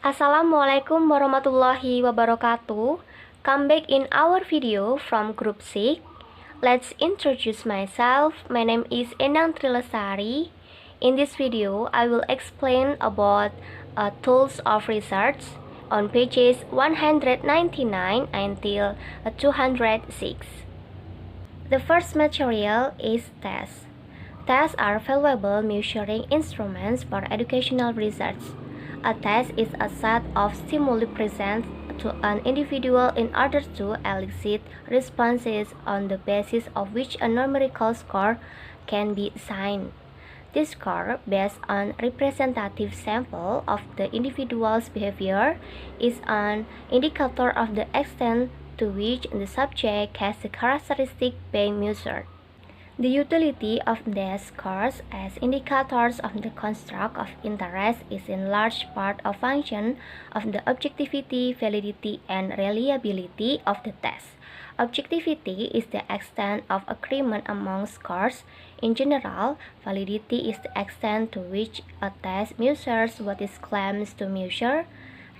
Assalamualaikum warahmatullahi wabarakatuh. Come back in our video from Group 6. Let's introduce myself. My name is Endang Tri Lestari. In this video, I will explain about tools of research on pages 199 until 206. The first material is tests. Tests are valuable measuring instruments for educational research. A test is a set of stimuli presented to an individual in order to elicit responses on the basis of which a numerical score can be assigned. This score, based on representative sample of the individual's behavior, is an indicator of the extent to which the subject has the characteristic being measured. The utility of these scores as indicators of the construct of interest is in large part a function of the objectivity, validity, and reliability of the test. Objectivity is the extent of agreement among scores. In general, validity is the extent to which a test measures what it claims to measure.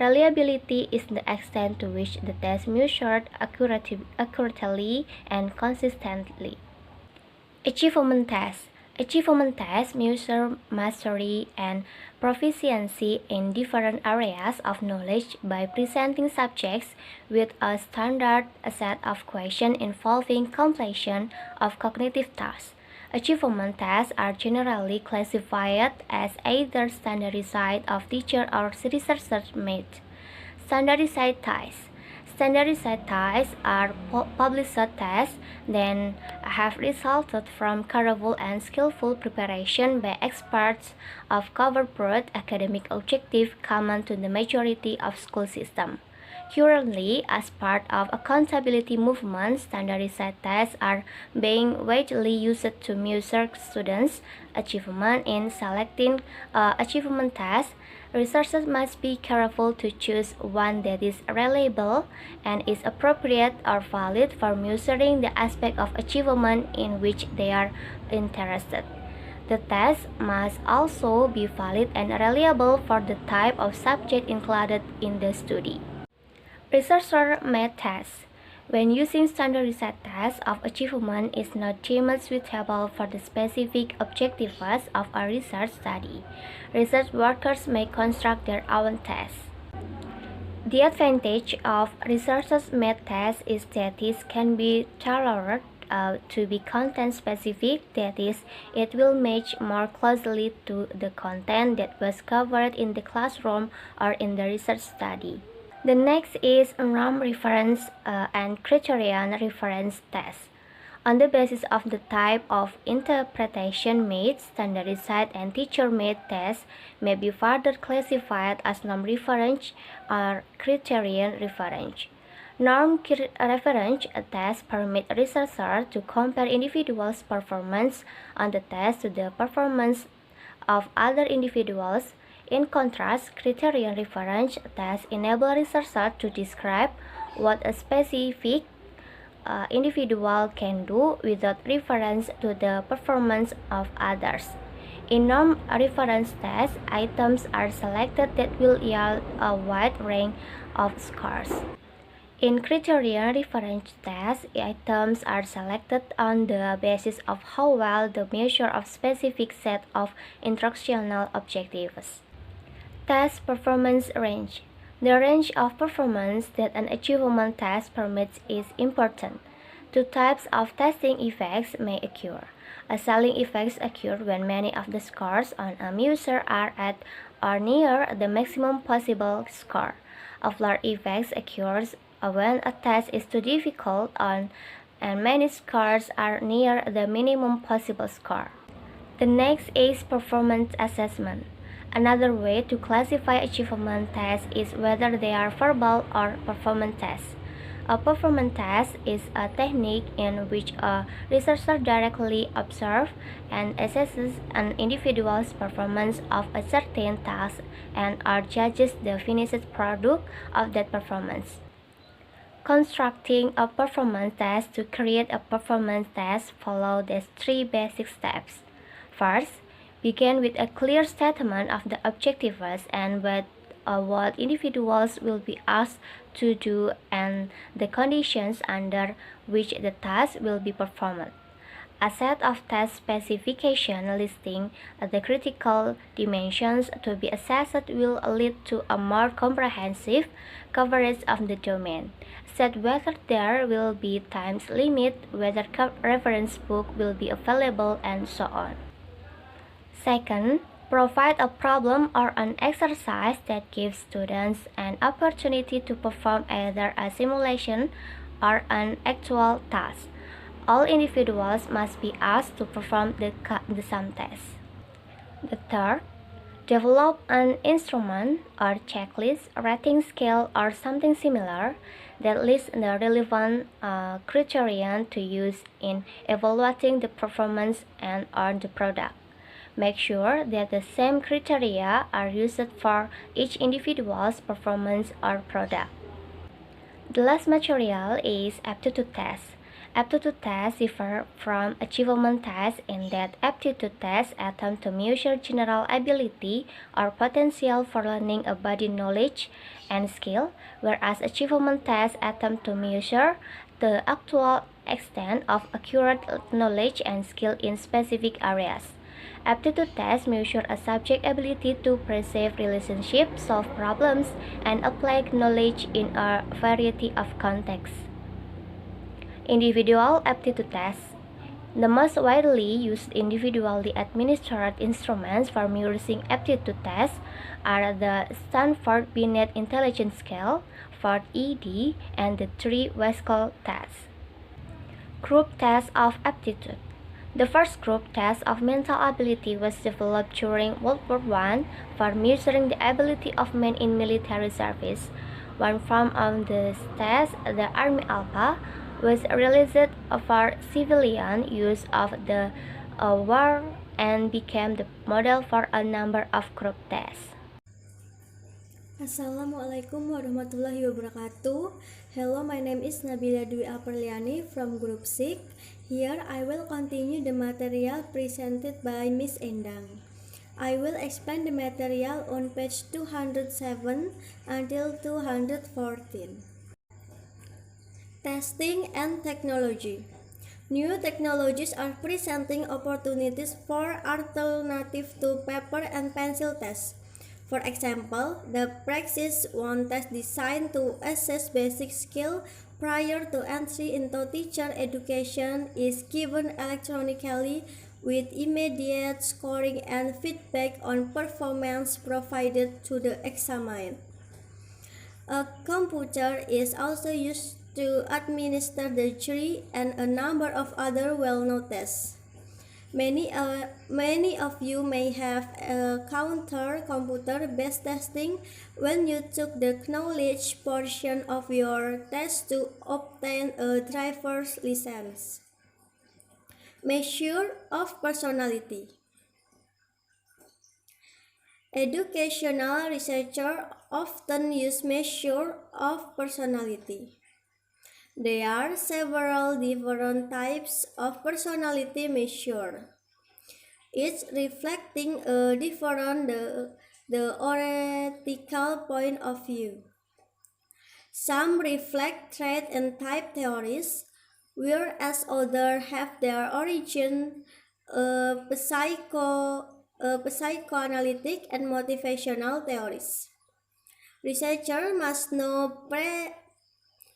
Reliability is the extent to which the test measured accurately and consistently. Achievement tests. Achievement tests measure mastery and proficiency in different areas of knowledge by presenting subjects with a standard set of questions involving completion of cognitive tasks. Achievement tests are generally classified as either standardized of teacher or researcher made. Standardized tests. Standardized tests are published tests that have resulted from careful and skillful preparation by experts of covered broad academic objectives common to the majority of school systems. Currently, as part of accountability movement, standardized tests are being widely used to measure students' achievement. In selecting achievement tests, researchers must be careful to choose one that is reliable and is appropriate or valid for measuring the aspect of achievement in which they are interested. The test must also be valid and reliable for the type of subject included in the study. Researcher-made tests. When using standardized tests of achievement is not deemed suitable for the specific objectives of a research study, research workers may construct their own tests. The advantage of researchers-made tests is that it can be tailored to be content-specific, that is, it will match more closely to the content that was covered in the classroom or in the research study. The next is norm reference and criterion reference test. On the basis of the type of interpretation made, standardized and teacher-made tests may be further classified as norm reference or criterion reference. Norm reference tests permit researchers to compare individuals' performance on the test to the performance of other individuals. In contrast, criterion reference tests enable researchers to describe what a specific individual can do without reference to the performance of others. In norm reference tests, items are selected that will yield a wide range of scores. In criterion reference tests, items are selected on the basis of how well the measure of specific set of instructional objectives. Test performance range. The range of performance that an achievement test permits is important. Two types of testing effects may occur. A ceiling effect occurs when many of the scores on a measure are at or near the maximum possible score. A floor effect occurs when a test is too difficult and many scores are near the minimum possible score. The next is performance assessment. Another way to classify achievement tests is whether they are verbal or performance tests. A performance test is a technique in which a researcher directly observes and assesses an individual's performance of a certain task and/or judges the finished product of that performance. Constructing a performance test. To create a performance test, follow these three basic steps. First, begin with a clear statement of the objectives and what what individuals will be asked to do and the conditions under which the task will be performed. A set of task specification listing the critical dimensions to be assessed will lead to a more comprehensive coverage of the domain. Set whether there will be time limit, whether reference book will be available, and so on. Second, provide a problem or an exercise that gives students an opportunity to perform either a simulation or an actual task. All individuals must be asked to perform the sum test. The third, develop an instrument or checklist, rating scale, or something similar that lists the relevant criterion to use in evaluating the performance and or the product. Make sure that the same criteria are used for each individual's performance or product. The last material is aptitude test. Aptitude tests differ from achievement tests in that aptitude tests attempt to measure general ability or potential for learning a body knowledge and skill, whereas achievement tests attempt to measure the actual extent of accurate knowledge and skill in specific areas. Aptitude tests measure a subject's ability to perceive relationships, solve problems, and apply knowledge in a variety of contexts. Individual aptitude tests. The most widely used individually administered instruments for measuring aptitude tests are the Stanford Binet Intelligence Scale, Ford ED, and the 3-Wescal test. Group test of aptitude. The first group test of mental ability was developed during World War I for measuring the ability of men in military service. One form of this test, the Army Alpha, was released for civilian use of the war and became the model for a number of group tests. Assalamualaikum warahmatullahi wabarakatuh. Hello, my name is Nabila Dwi Apriliani from Group 6. Here I will continue the material presented by Miss Endang. I will explain the material on page 207 until 214. Testing and technology. New technologies are presenting opportunities for alternative to paper and pencil tests. For example, the Praxis 1 test designed to assess basic skill prior to entry into teacher education is given electronically with immediate scoring and feedback on performance provided to the examined. A computer is also used to administer the jury and a number of other well-known tests. Many of you may have encountered computer-based testing when you took the knowledge portion of your test to obtain a driver's license. Measure of personality. Educational researchers often use measure of personality. There are several different types of personality measure, each reflecting a different theoretical point of view. Some reflect trait and type theories, whereas others have their origin psychoanalytic and motivational theories. Researchers must know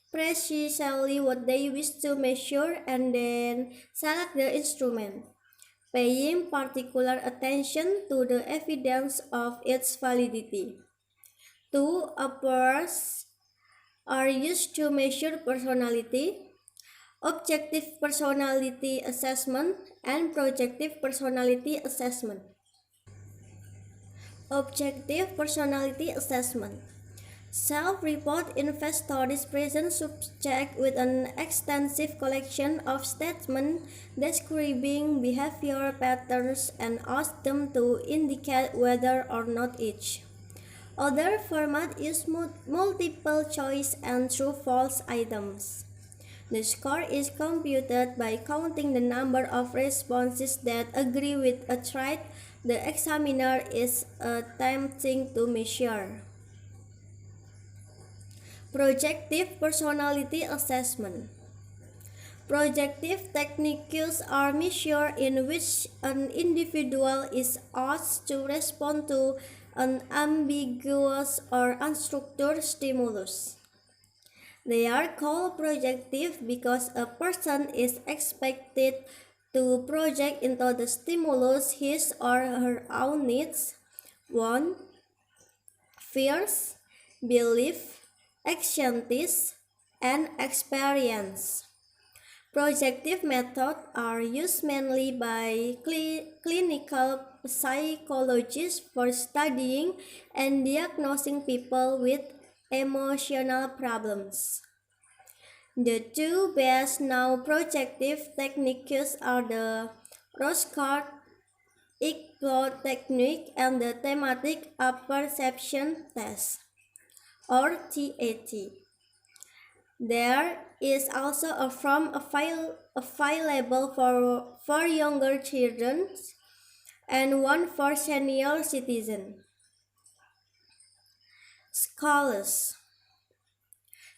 precisely what they wish to measure and then select the instrument, paying particular attention to the evidence of its validity. Two approaches are used to measure personality: objective personality assessment and projective personality assessment. Objective personality assessment. Self-report investors present subject with an extensive collection of statements describing behavioral patterns and ask them to indicate whether or not each. Other formats use multiple choice and true-false items. The score is computed by counting the number of responses that agree with a trait the examiner is attempting to measure. Projective personality assessment. Projective techniques are measures in which an individual is asked to respond to an ambiguous or unstructured stimulus. They are called projective because a person is expected to project into the stimulus his or her own needs, wants, fears, belief, actions, and experience. Projective methods are used mainly by clinical psychologists for studying and diagnosing people with emotional problems. The two best known projective techniques are the Roscard-Ickblood technique and the thematic apperception test, or TAT. There is also a form available for younger children and one for senior citizens. Scales.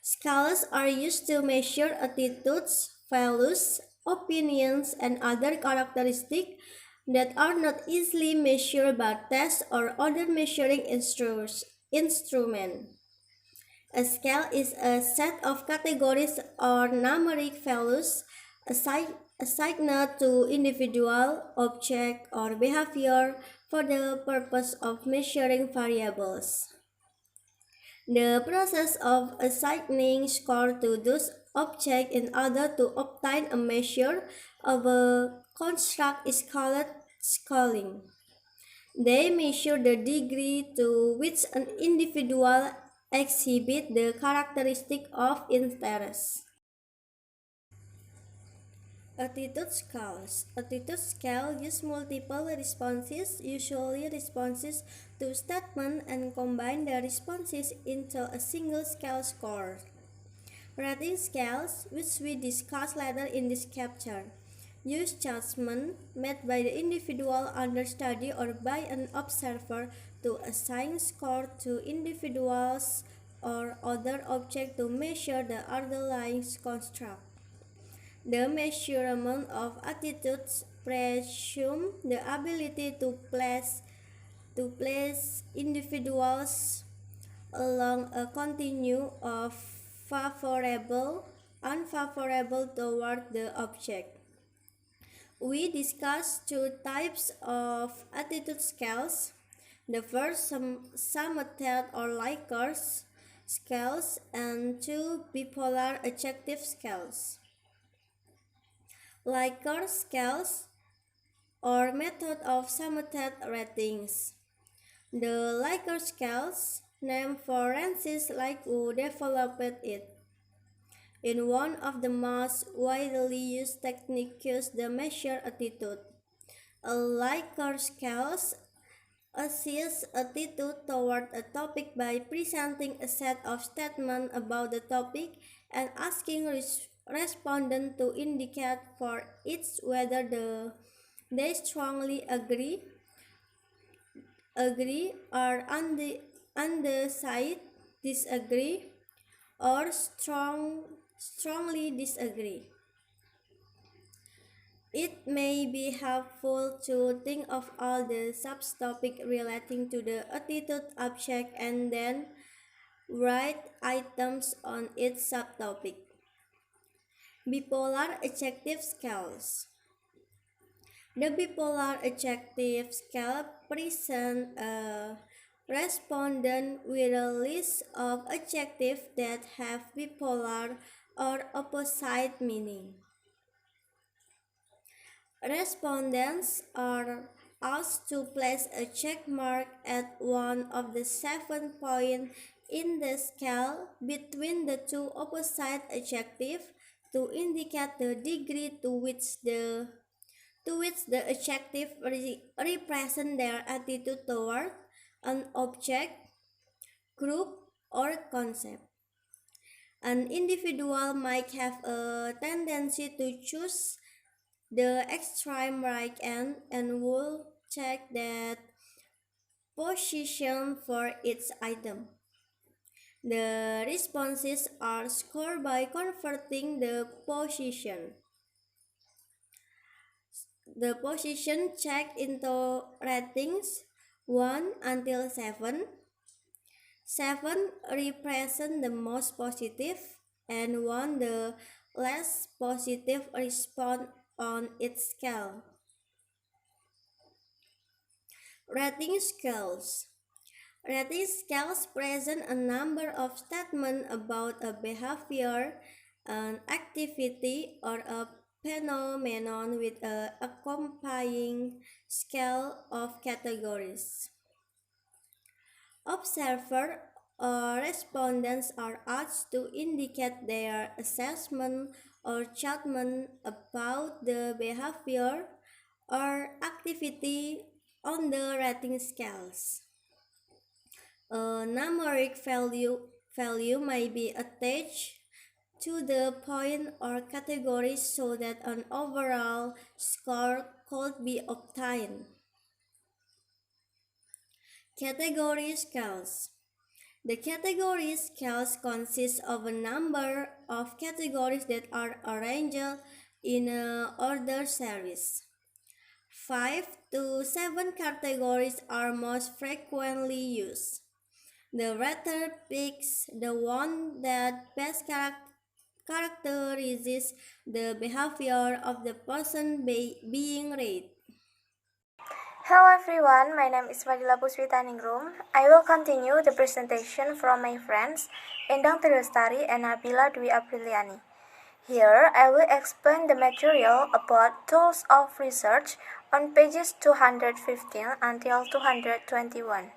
Scales are used to measure attitudes, values, opinions, and other characteristics that are not easily measured by tests or other measuring instruments. A scale is a set of categories or numeric values assigned to individual, object, or behavior for the purpose of measuring variables. The process of assigning score to those objects in order to obtain a measure of a construct is called scaling. They measure the degree to which an individual exhibits the characteristic of interest. Attitude scales. Attitude scale use multiple responses, usually responses to statement, and combine the responses into a single scale score. Rating scales, which we discuss later in this chapter, use judgment made by the individual under study or by an observer to assign score to individuals or other objects to measure the underlying construct. The measurement of attitudes presumes the ability to place individuals along a continuum of favorable, unfavorable toward the object. We discussed two types of attitude scales. The first, summated or Likert scales, and two, bipolar affective scales. Likert scales or method of summated ratings. The Likert scales, named for Francis Like who developed it, in one of the most widely used techniques to measure attitude. A Likert scales assesses attitude toward a topic by presenting a set of statements about the topic and asking respondents to indicate for each whether they strongly agree or undecided, disagree, or strongly disagree. It may be helpful to think of all the subtopics relating to the attitude object and then write items on each subtopic. Bipolar affective scales. The bipolar affective scale presents a respondent with a list of adjectives that have bipolar or opposite meaning. Respondents are asked to place a check mark at one of the 7 points in the scale between the two opposite adjectives to indicate the degree to which the adjective represent their attitude toward an object, group, or concept. An individual might have a tendency to choose the extreme right end and will check that position for each item. The responses are scored by converting the position checked into ratings 1 until 7. 7 represent the most positive and 1 the less positive response on its scale. Rating scales. Rating scales present a number of statements about a behavior, an activity, or a phenomenon with an accompanying scale of categories. Observers or respondents are asked to indicate their assessment or judgment about the behavior or activity on the rating scales. A numeric value may be attached to the point or category so that an overall score could be obtained. Category scales. The category scales consist of a number of categories that are arranged in an order series. 5 to 7 categories are most frequently used. The rater picks the one that best characterizes the behavior of the person being rated. Hello everyone, my name is Fadhilah Puspitaningrum. I will continue the presentation from my friends Endang Tri Lestari and Nabila Dwi Apriliani. Here I will explain the material about tools of research on pages 215 until 221.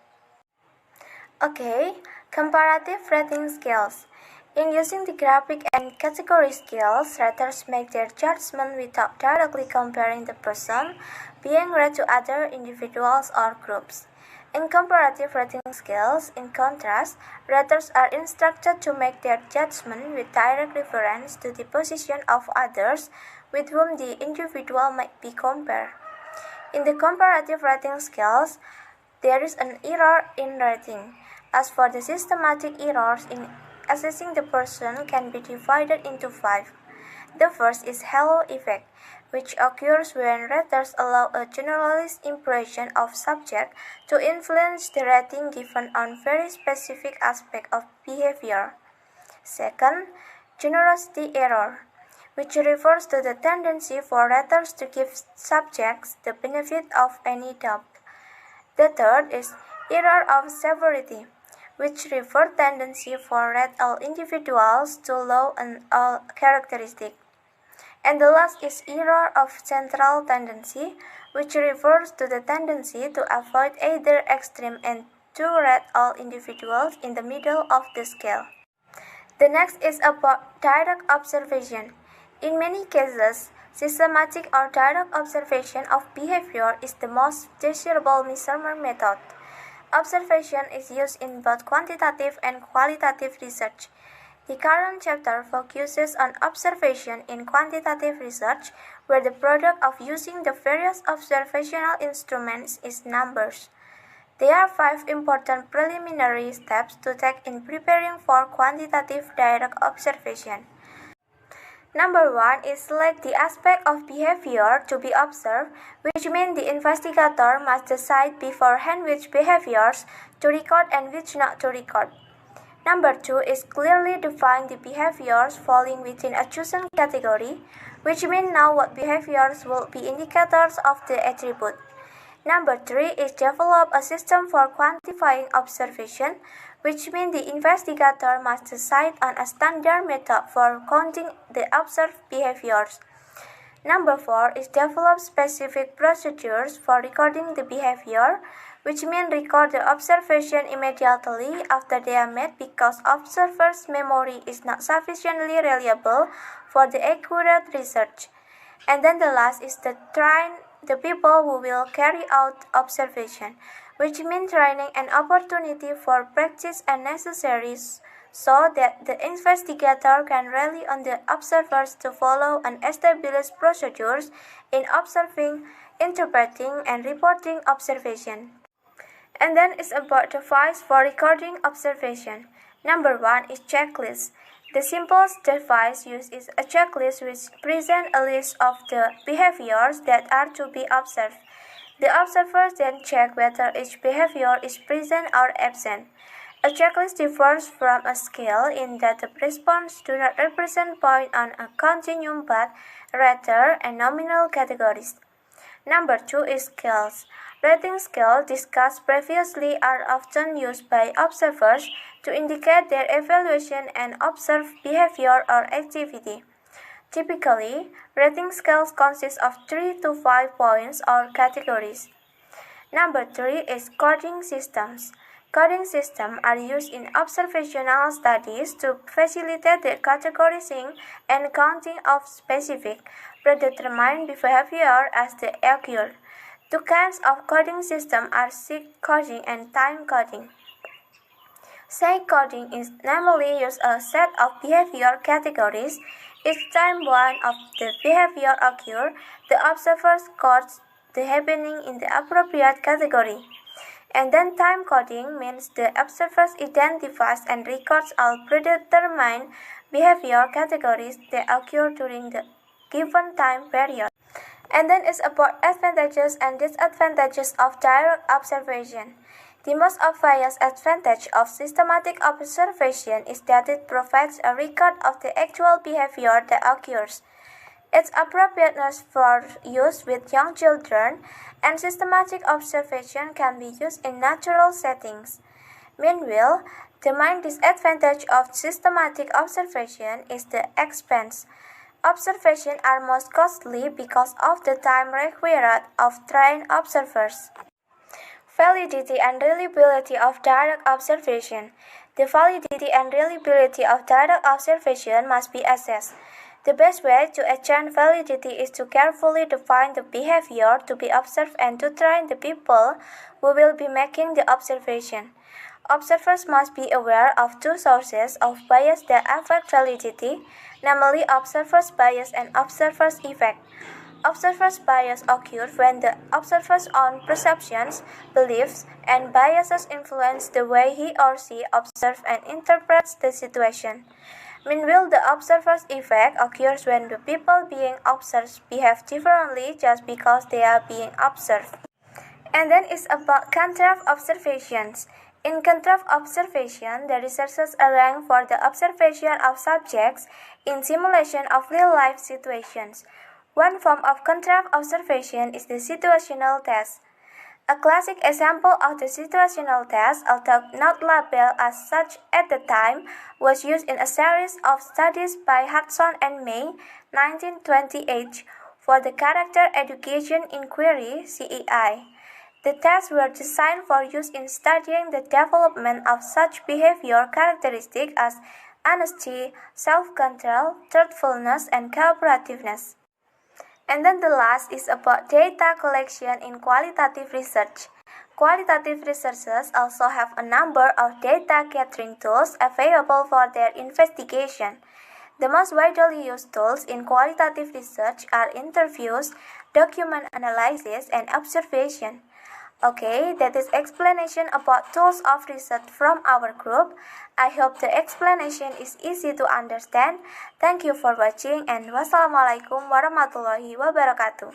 Okay, comparative rating scales. In using the graphic and category scales, raters make their judgment without directly comparing the person being rated to other individuals or groups. In comparative rating scales, in contrast, raters are instructed to make their judgment with direct reference to the position of others with whom the individual might be compared. In the comparative rating scales, there is an error in rating. As for the systematic errors in assessing the person can be divided into 5. The first is halo effect, which occurs when raters allow a generalized impression of subject to influence the rating given on very specific aspect of behavior. Second, generosity error, which refers to the tendency for raters to give subjects the benefit of any doubt. The third is error of severity, which refer tendency for rate all individuals to low and all characteristic. And the last is error of central tendency, which refers to the tendency to avoid either extreme and to rate all individuals in the middle of the scale. The next is about direct observation. In many cases, systematic or direct observation of behavior is the most desirable measurement method. Observation is used in both quantitative and qualitative research. The current chapter focuses on observation in quantitative research, where the product of using the various observational instruments is numbers. There are 5 important preliminary steps to take in preparing for quantitative direct observation. Number 1 is select the aspect of behavior to be observed, which means the investigator must decide beforehand which behaviors to record and which not to record. Number 2 is clearly define the behaviors falling within a chosen category, which means now what behaviors will be indicators of the attribute. Number 3 is develop a system for quantifying observation, which means the investigator must decide on a standard method for counting the observed behaviors. Number 4 is develop specific procedures for recording the behavior, which means record the observation immediately after they are made because observer's memory is not sufficiently reliable for the accurate research. And then the last is to train the people who will carry out observation, which means training an opportunity for practice and necessaries so that the investigator can rely on the observers to follow and establish procedures in observing, interpreting, and reporting observation. And then it's about device for recording observation. Number 1 is checklist. The simplest device used is a checklist which presents a list of the behaviors that are to be observed. The observers then check whether each behavior is present or absent. A checklist differs from a scale in that the responses do not represent points on a continuum but rather a nominal categories. Number 2 is scales. Rating scales discussed previously are often used by observers to indicate their evaluation and observed behavior or activity. Typically, rating scales consist of 3 to 5 points or categories. Number 3 is coding systems. Coding systems are used in observational studies to facilitate the categorizing and counting of specific, predetermined behavior as they occur. Two kinds of coding systems are seq coding and time coding. Seq coding is normally use a set of behavior categories. Each time one of the behavior occurs, the observer codes the happening in the appropriate category. And then time coding means the observer identifies and records all predetermined behavior categories that occur during the given time period. And then it's about advantages and disadvantages of direct observation. The most obvious advantage of systematic observation is that it provides a record of the actual behavior that occurs. Its appropriateness for use with young children and systematic observation can be used in natural settings. Meanwhile, the main disadvantage of systematic observation is the expense. Observations are most costly because of the time required of trained observers. Validity and reliability of direct observation. The validity and reliability of direct observation must be assessed. The best way to achieve validity is to carefully define the behavior to be observed and to train the people who will be making the observation. Observers must be aware of two sources of bias that affect validity, namely observer's bias and observer's effect. Observer's bias occurs when the observer's own perceptions, beliefs, and biases influence the way he or she observes and interprets the situation. Meanwhile, the observer's effect occurs when the people being observed behave differently just because they are being observed. And then it's about contrast observations. In contrast observation, the researchers arrange for the observation of subjects in simulation of real-life situations. One form of contrast observation is the situational test. A classic example of the situational test, although not labeled as such at the time, was used in a series of studies by Hudson and May, 1928, for the Character Education Inquiry (CEI). The tests were designed for use in studying the development of such behavior characteristics as honesty, self-control, truthfulness, and cooperativeness. And then the last is about data collection in qualitative research. Qualitative researchers also have a number of data gathering tools available for their investigation. The most widely used tools in qualitative research are interviews, document analysis, and observation. Okay, that is explanation about tools of research from our group. I hope the explanation is easy to understand. Thank you for watching and wassalamualaikum warahmatullahi wabarakatuh.